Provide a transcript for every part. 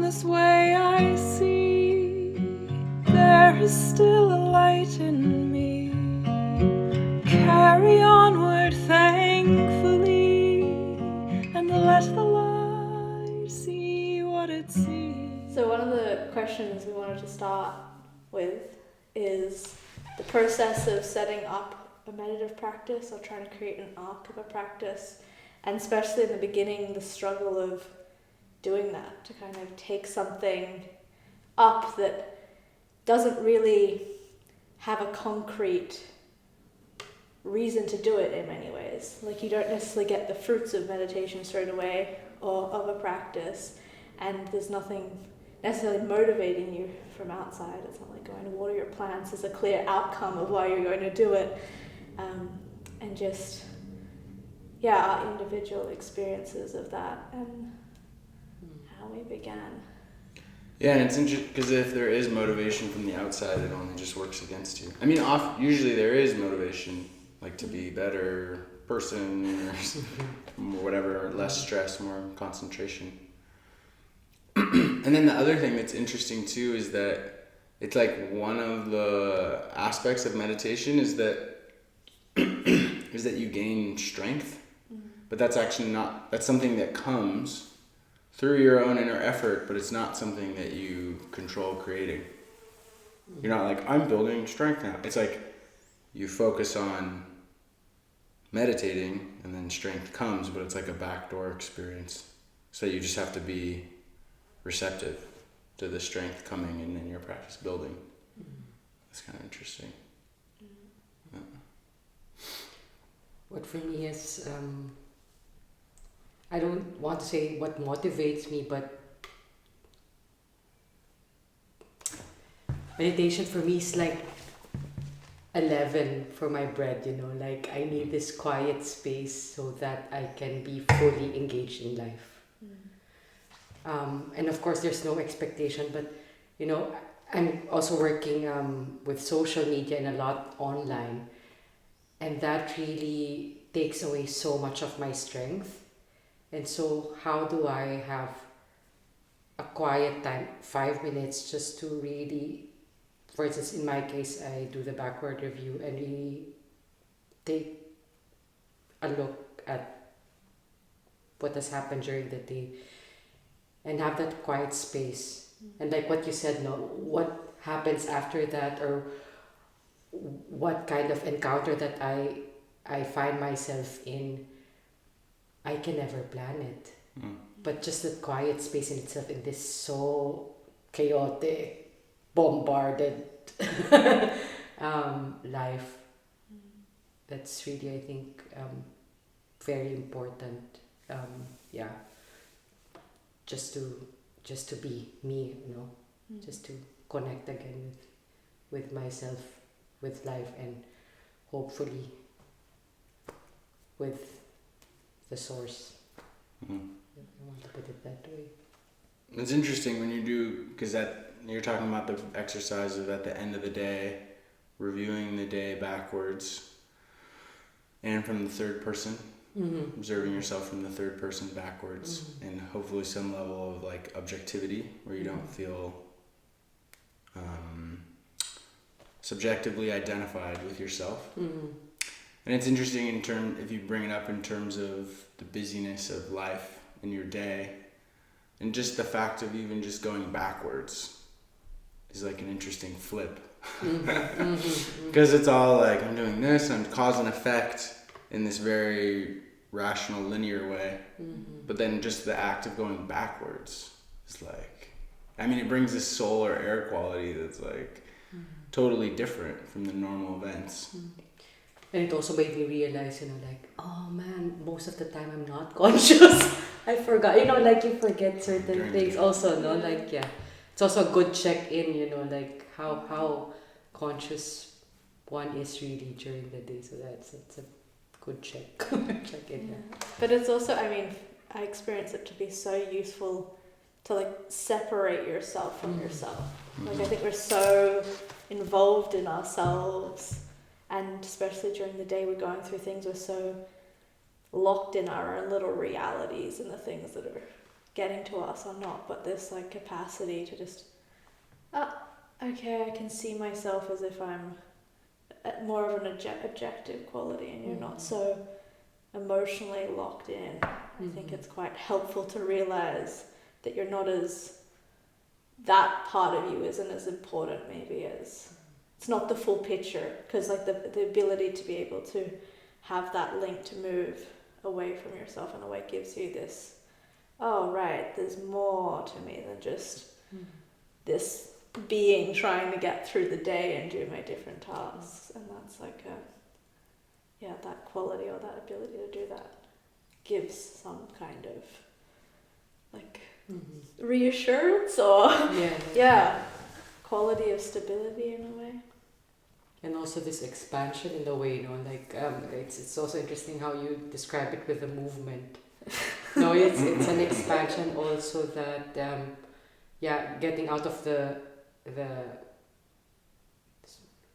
this way I see there is still a light in me. Carry onward thankfully and let the light see what it sees. So one of the questions we wanted to start with is the process of setting up a meditative practice or trying to create an arc of a practice, and especially in the beginning, the struggle of doing that, to kind of take something up that doesn't really have a concrete reason to do it in many ways. Like you don't necessarily get the fruits of meditation straight away or of a practice, and there's nothing necessarily motivating you from outside. It's not like going to water your plants is a clear outcome of why you're going to do it. And just, our individual experiences of that and how we began. Yeah, and it's interesting because if there is motivation from the outside, it only just works against you. I mean, usually there is motivation, like to be a better person or whatever, less stress, more concentration. And then the other thing that's interesting too is that it's like one of the aspects of meditation is that you gain strength, but that's actually not, that's something that comes through your own inner effort, but it's not something that you control creating. You're not like, I'm building strength now. It's like you focus on meditating and then strength comes, but it's like a backdoor experience. So you just have to be receptive to the strength coming and then your practice building. That's kind of interesting. Yeah. What for me is, I don't want to say what motivates me, but meditation for me is like a leaven for my bread, like I need this quiet space so that I can be fully engaged in life. And of course there's no expectation, but I'm also working with social media and a lot online, and that really takes away so much of my strength. And so how do I have a quiet time, 5 minutes, just to really, for instance, in my case, I do the backward review and really take a look at what has happened during the day and have that quiet space. And like what you said, what happens after that, or what kind of encounter that I find myself in, I can never plan it. But just that quiet space in itself, in this so chaotic, bombarded life, that's really, I think, very important. Just to be me, just to connect again with myself, with life, and hopefully with the source. I want to put it that way. It's interesting when you do, because that you're talking about the exercise of at the end of the day, reviewing the day backwards and from the third person, observing yourself from the third person backwards, and hopefully some level of like objectivity where you don't feel subjectively identified with yourself. And it's interesting if you bring it up in terms of the busyness of life in your day, and just the fact of even just going backwards is like an interesting flip. Because it's all like, I'm doing this, I'm cause and effect in this very rational, linear way. But then just the act of going backwards is like, it brings this soul or air quality that's like totally different from the normal events. And it also made me realize, like, oh man, most of the time I'm not conscious. I forgot, like you forget certain things also, no? Like, it's also a good check-in, like how conscious one is really during the day. So that's a good check-in. Yeah. But it's also, I experience it to be so useful to like separate yourself from yourself. Like I think we're so involved in ourselves, and especially during the day we're going through things, we're so locked in our own little realities and the things that are getting to us or not, but this like capacity to just, okay, I can see myself as if I'm more of an objective quality, and you're not so emotionally locked in. I think it's quite helpful to realize that you're not as, that part of you isn't as important maybe as, it's not the full picture, because like the ability to be able to have that link to move away from yourself in a way gives you this, oh right, there's more to me than just this being trying to get through the day and do my different tasks. And that's like that quality or that ability to do that gives some kind of like reassurance or quality of stability in a way. And also this expansion in the way, like it's also interesting how you describe it with the movement. No, it's an expansion also that getting out of the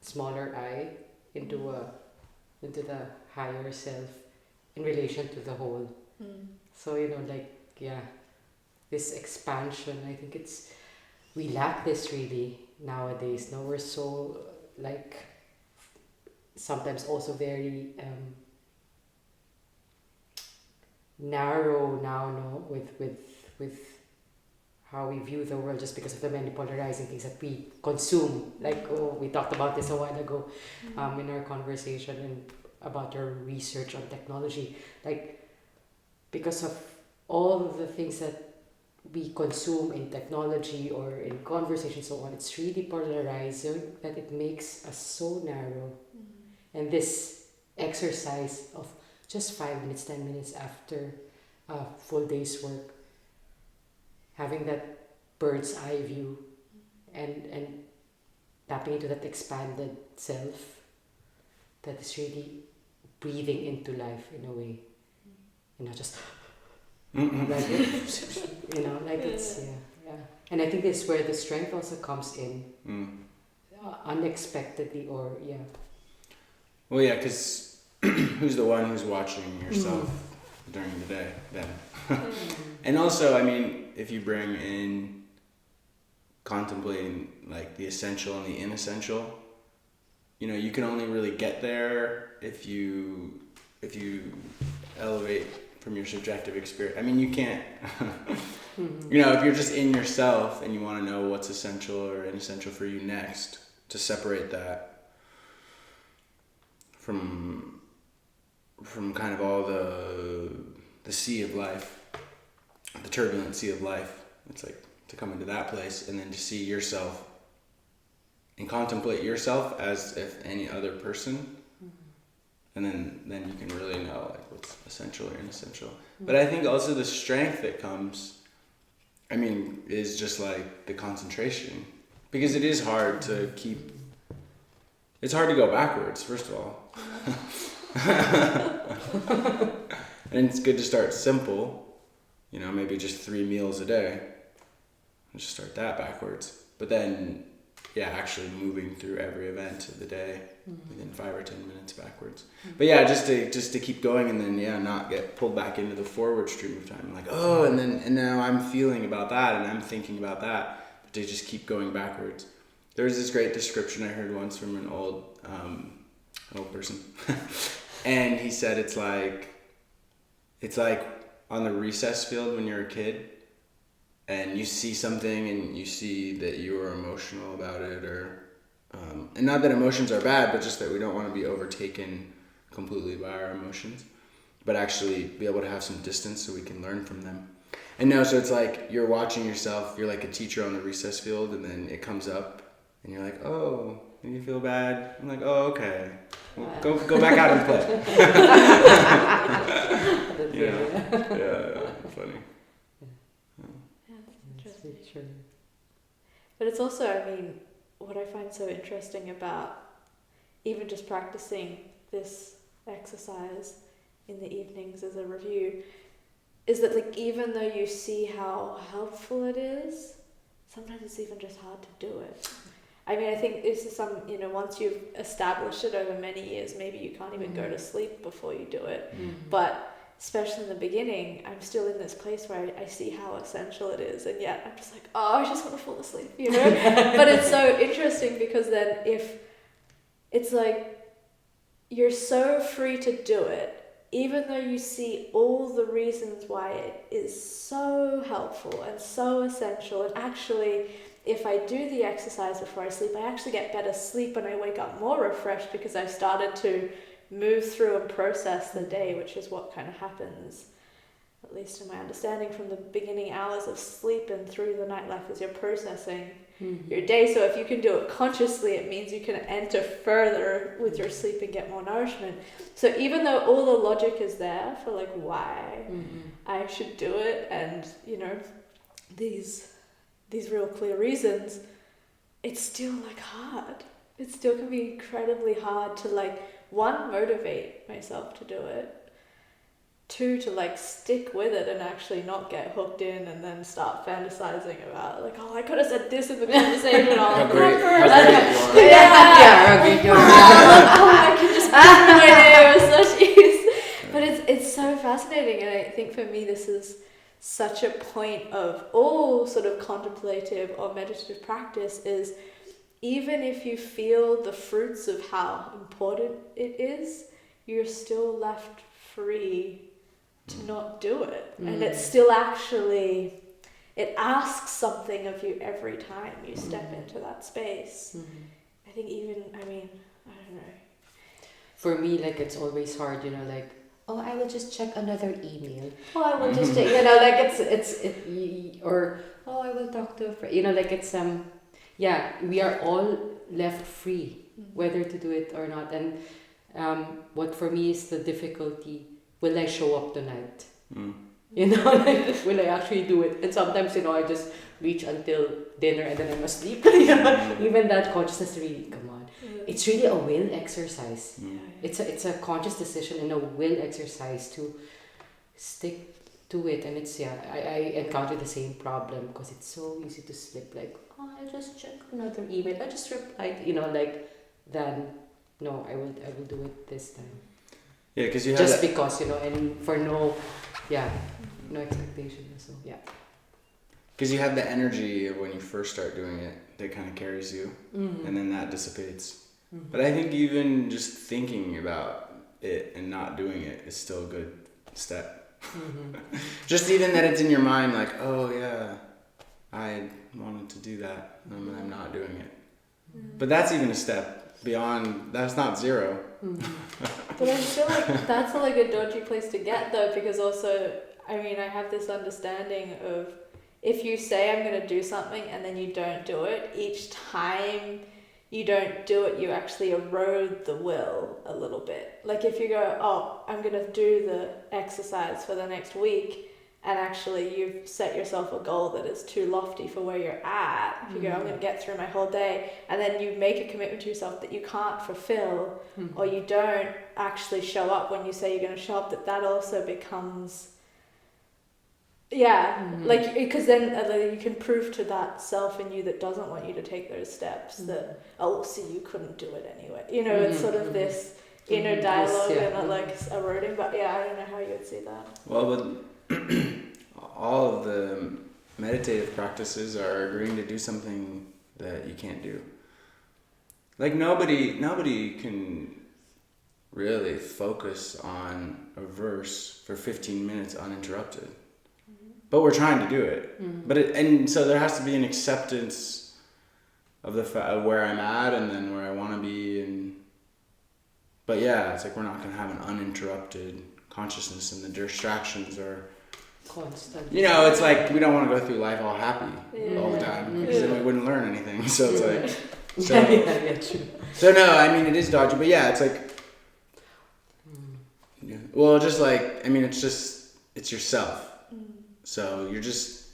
smaller I into the higher self in relation to the whole. So this expansion, I think we lack this really nowadays. Now we're so like sometimes also very narrow now, with how we view the world, just because of the many polarizing things that we consume. Like we talked about this a while ago in our conversation and about our research on technology. Like because of all of the things that we consume in technology or in conversation, so on, it's really polarizing that it makes us so narrow. And this exercise of just 5 minutes, 10 minutes after a full day's work, having that bird's eye view and tapping into that expanded self that is really breathing into life in a way, just like it's and I think this is where the strength also comes in, unexpectedly or Well, yeah, because who's the one who's watching yourself during the day then? And also, I mean, if you bring in contemplating like the essential and the inessential, you can only really get there if you elevate from your subjective experience. I mean, you can't, if you're just in yourself and you want to know what's essential or inessential for you next, to separate that from kind of all the sea of life, the turbulent sea of life. It's like to come into that place and then to see yourself and contemplate yourself as if any other person, and then you can really know like what's essential or inessential. But I think also the strength that comes, is just like the concentration, because it is hard to keep. It's hard to go backwards, first of all. And it's good to start simple, maybe just 3 meals a day. And just start that backwards. But then, actually moving through every event of the day within 5 or 10 minutes backwards. But just to keep going, and then not get pulled back into the forward stream of time. Like, and now I'm feeling about that and I'm thinking about that. But to just keep going backwards. There was this great description I heard once from an old person, and he said it's like on the recess field when you're a kid, and you see something and you see that you are emotional about it, or and not that emotions are bad, but just that we don't want to be overtaken completely by our emotions, but actually be able to have some distance so we can learn from them. And so it's like you're watching yourself, you're like a teacher on the recess field, and then it comes up. And you're like, oh, and you feel bad. I'm like, oh, okay. Well, go back out and play. Funny. That's interesting. But it's also, what I find so interesting about even just practicing this exercise in the evenings as a review is that, like, even though you see how helpful it is, sometimes it's even just hard to do it. I think this is once you've established it over many years, maybe you can't even go to sleep before you do it. But especially in the beginning, I'm still in this place where I see how essential it is, and yet I'm just like, oh, I just want to fall asleep, you know? But it's so interesting because then if it's like you're so free to do it, even though you see all the reasons why it is so helpful and so essential, and actually, if I do the exercise before I sleep, I actually get better sleep and I wake up more refreshed because I've started to move through and process the day, which is what kind of happens, at least in my understanding, from the beginning hours of sleep and through the nightlife, as you're processing your day. So if you can do it consciously, it means you can enter further with your sleep and get more nourishment. So even though all the logic is there for like why I should do it, and you know, these real clear reasons, it's still like hard. It still can be incredibly hard to like, one, motivate myself to do it, two, to like stick with it and actually not get hooked in and then start fantasizing about like, oh, I could have said this in the conversation. How I'll great you are. I can just put my day with such ease. But it's so fascinating, and I think for me this is such a point of all sort of contemplative or meditative practice is, even if you feel the fruits of how important it is, you're still left free to not do it. And it's still actually, it asks something of you every time you step into that space. I think even, I mean, I don't know. For me, like, it's always hard, you know, like, oh, I will just check another email. Oh, I will just check, you know, like or, oh, I will talk to a friend. You know, like it's, yeah, we are all left free, whether to do it or not. And what for me is the difficulty, will I show up tonight? You know, like, will I actually do it? And sometimes, you know, I just reach until dinner and then I'm asleep. You know? Even that consciousness really, come on. It's really a will exercise. It's a conscious decision and a will exercise to stick to it. And it's, I encounter the same problem because it's so easy to slip, like, oh, I'll just check another email. I just replied, you know, like, then, no, I will do it this time. Yeah, because you have just because, you know, and for no expectation. So yeah. Because you have the energy of when you first start doing it that kind of carries you, and then that dissipates. But I think even just thinking about it and not doing it is still a good step. Just even that it's in your mind, like, oh yeah, I wanted to do that, and I'm not doing it. But that's even a step beyond. That's not zero. But I feel like that's like a dodgy place to get though, because also, I mean, I have this understanding of, if you say I'm going to do something and then you don't do it, each time you don't do it, you actually erode the will a little bit. Like if you go, oh, I'm going to do the exercise for the next week, and actually you've set yourself a goal that is too lofty for where you're at. If you go, I'm going to get through my whole day, and then you make a commitment to yourself that you can't fulfill, or you don't actually show up when you say you're going to show up, that also becomes... like, because then you can prove to that self in you that doesn't want you to take those steps that, oh, see, you couldn't do it anyway. You know, it's sort of this inner dialogue and like eroding. But yeah, I don't know how you would see that. Well, but all of the meditative practices are agreeing to do something that you can't do. Like nobody can really focus on a verse for 15 minutes uninterrupted. But we're trying to do it. But and so there has to be an acceptance of the of where I'm at and then where I want to be. But yeah, it's like we're not going to have an uninterrupted consciousness, and the distractions are constant. You know, it's like we don't want to go through life all happy all the time, because then we wouldn't learn anything. So it's like, true. So no, I mean it is dodgy, but yeah, it's like, well, just like, I mean, it's yourself. So you're just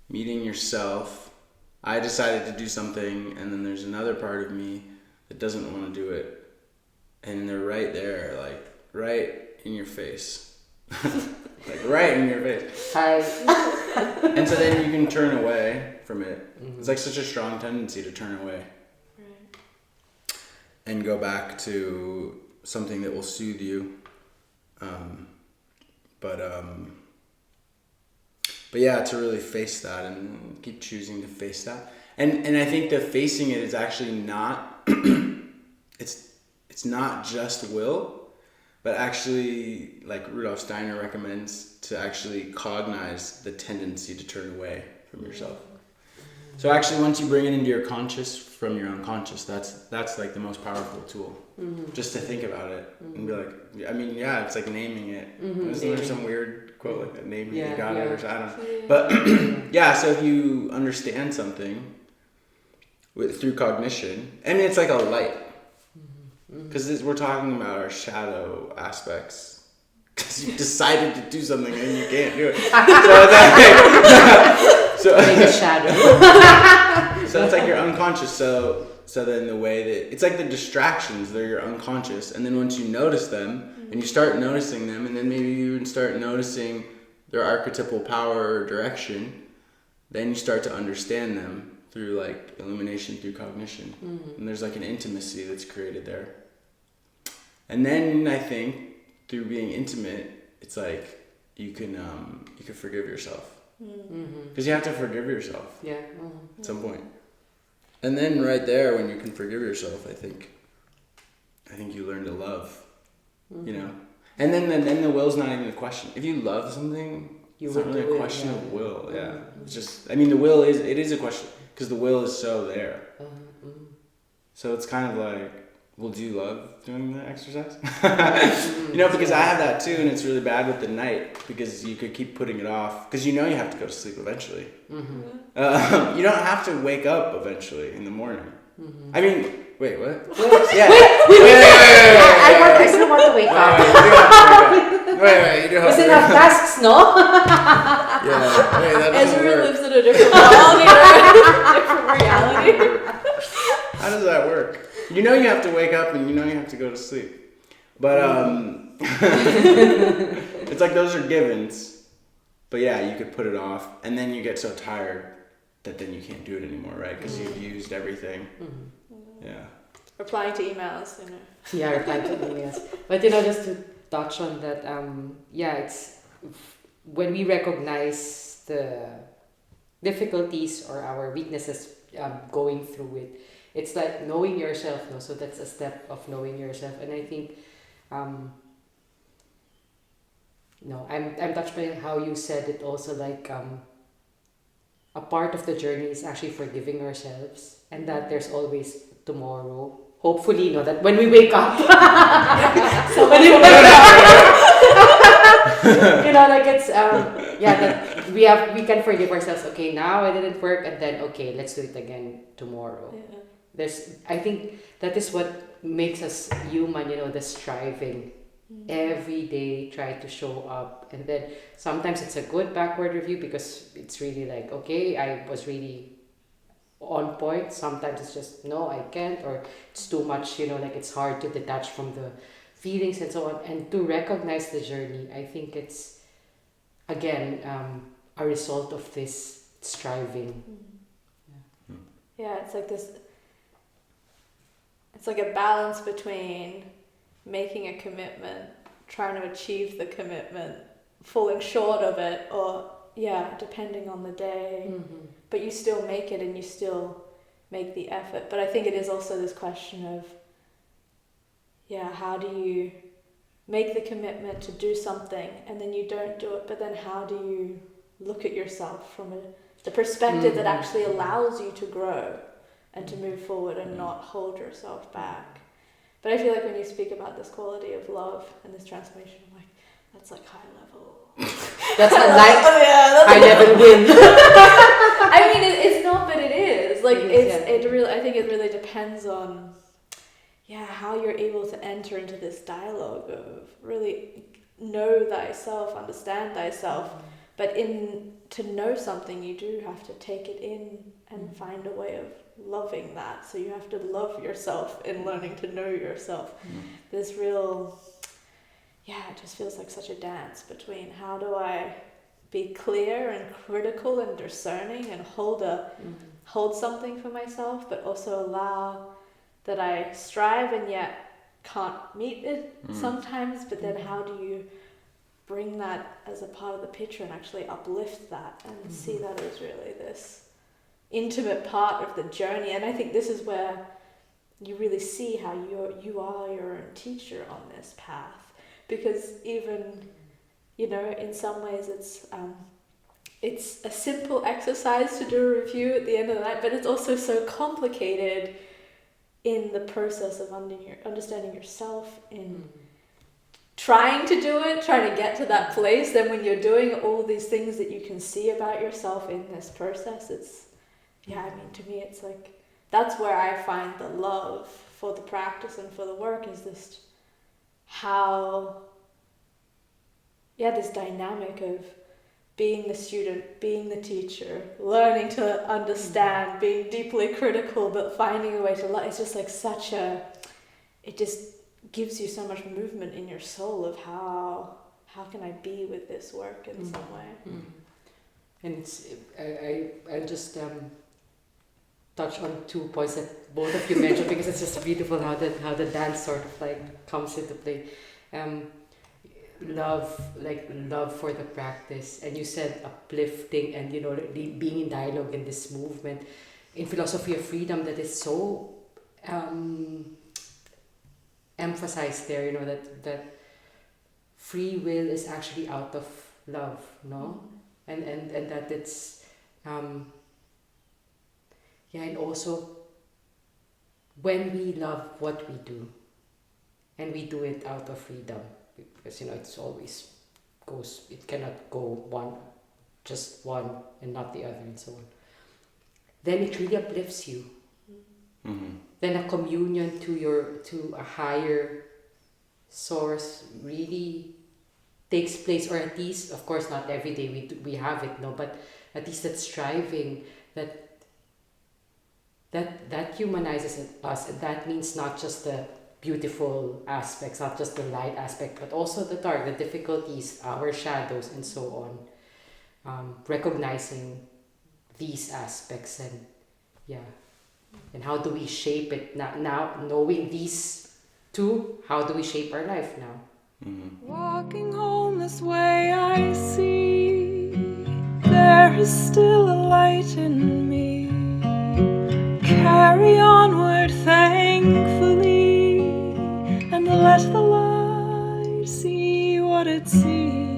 meeting yourself. I decided to do something, and then there's another part of me that doesn't want to do it, and they're right there, like right in your face. Like right in your face. Hi. And so then you can turn away from it. It's like such a strong tendency to turn away. Right. And go back to something that will soothe you. But yeah, to really face that and keep choosing to face that. And I think that facing it is actually not, it's not just will, but actually, like Rudolf Steiner recommends, to actually cognize the tendency to turn away from yourself. So actually, once you bring it into your conscious from your unconscious, that's like the most powerful tool. Just to think about it and be like, I mean, yeah, it's like naming it. Isn't there some weird quote like that? Naming it, you got it, or something, I don't know. But yeah, so if you understand something through cognition, I mean, it's like a light. Because we're talking about our shadow aspects. Because you decided to do something and you can't do it. So Make a shadow. So it's like your unconscious. So then the way that it's like the distractions, they're your unconscious, and then once you notice them and you start noticing them, and then maybe you even start noticing their archetypal power or direction, then you start to understand them through like illumination, through cognition, and there's like an intimacy that's created there. And then I think through being intimate, it's like you can forgive yourself. Because you have to forgive yourself at some point. And then right there, when you can forgive yourself, I think you learn to love, you know. And then the will's not even a question. If you love something, it's not really a question of will. Yeah, it's just, I mean, the will is a question because the will is so there. So it's kind of like, well, do you love doing the exercise? You know, because I have that too, and it's really bad with the night because you could keep putting it off because you know you have to go to sleep eventually. You don't have to wake up eventually in the morning. I mean, wait, what? Yeah. I still want to wake up. Wait, you do have Because to they have tasks, no? Yeah, wait, that doesn't Ezra work. lives in a different reality. Different reality. How does that work? You know you have to wake up and you know you have to go to sleep. But it's like those are givens. But yeah, you could put it off and then you get so tired that then you can't do it anymore, right? Because you've used everything. Yeah. Replying to emails, you know. Yeah, replying to emails. But you know, just to touch on that, it's when we recognize the difficulties or our weaknesses going through it, it's like knowing yourself, no? So that's a step of knowing yourself. And I think, I'm touched by how you said it also, like, a part of the journey is actually forgiving ourselves and that there's always tomorrow. Hopefully, that when we wake up. So when we wake up, like it's, that we can forgive ourselves. Okay, now it didn't work, and then, okay, let's do it again tomorrow. Yeah. I think that is what makes us human, the striving. Every day try to show up, and then sometimes it's a good backward review because it's really like, okay, I was really on point. Sometimes it's just, no, I can't, or it's too much, like it's hard to detach from the feelings and so on, and to recognize the journey. I think it's again a result of this striving. Yeah, it's like this. It's like a balance between making a commitment, trying to achieve the commitment, falling short of it, or depending on the day, but you still make it and you still make the effort. But I think it is also this question of how do you make the commitment to do something and then you don't do it, but then how do you look at yourself from the perspective that actually allows you to grow and to move forward and not hold yourself back. But I feel like when you speak about this quality of love and this transformation, I'm like, that's like high level. That's a high level win. I mean, it's not, but it is. Like, it really, I think it really depends on, how you're able to enter into this dialogue of really know thyself, understand thyself. But to know something, you do have to take it in and find a way of loving that. So you have to love yourself in learning to know yourself. This real, it just feels like such a dance between how do I be clear and critical and discerning and hold something for myself, but also allow that I strive and yet can't meet it sometimes. But then how do you bring that as a part of the picture and actually uplift that and see that as really this intimate part of the journey. And I think this is where you really see how you are your own teacher on this path, because even, you know, in some ways it's a simple exercise to do a review at the end of the night, but it's also so complicated in the process of understanding yourself, in trying to do it, trying to get to that place. Then when you're doing all these things that you can see about yourself in this process, it's, yeah, I mean, to me, it's like, that's where I find the love for the practice and for the work, is this how, yeah, this dynamic of being the student, being the teacher, learning to understand, being deeply critical, but finding a way to love. It's just like it just gives you so much movement in your soul of how can I be with this work in some way. And it's, I'll just touch on 2 points that both of you mentioned, because it's just beautiful how the dance sort of like comes into play. Love for the practice, and you said uplifting, and you know, being in dialogue in this movement in philosophy of freedom that is so emphasized there, you know, that free will is actually out of love, no? And that it's and also when we love what we do, and we do it out of freedom, because, you know, it's always it cannot go just one and not the other, and so on, then it really uplifts you. Then a communion to a higher source really takes place, or at least, of course, not every day we have it, no, but at least that striving that humanizes us, and that means not just the beautiful aspects, not just the light aspect, but also the dark, the difficulties, our shadows, and so on. Recognizing these aspects, and how do we shape it now, knowing these two, how do we shape our life now? Walking home this way, I see there is still a light in me. Carry onward, thankfully, and let the light see what it sees.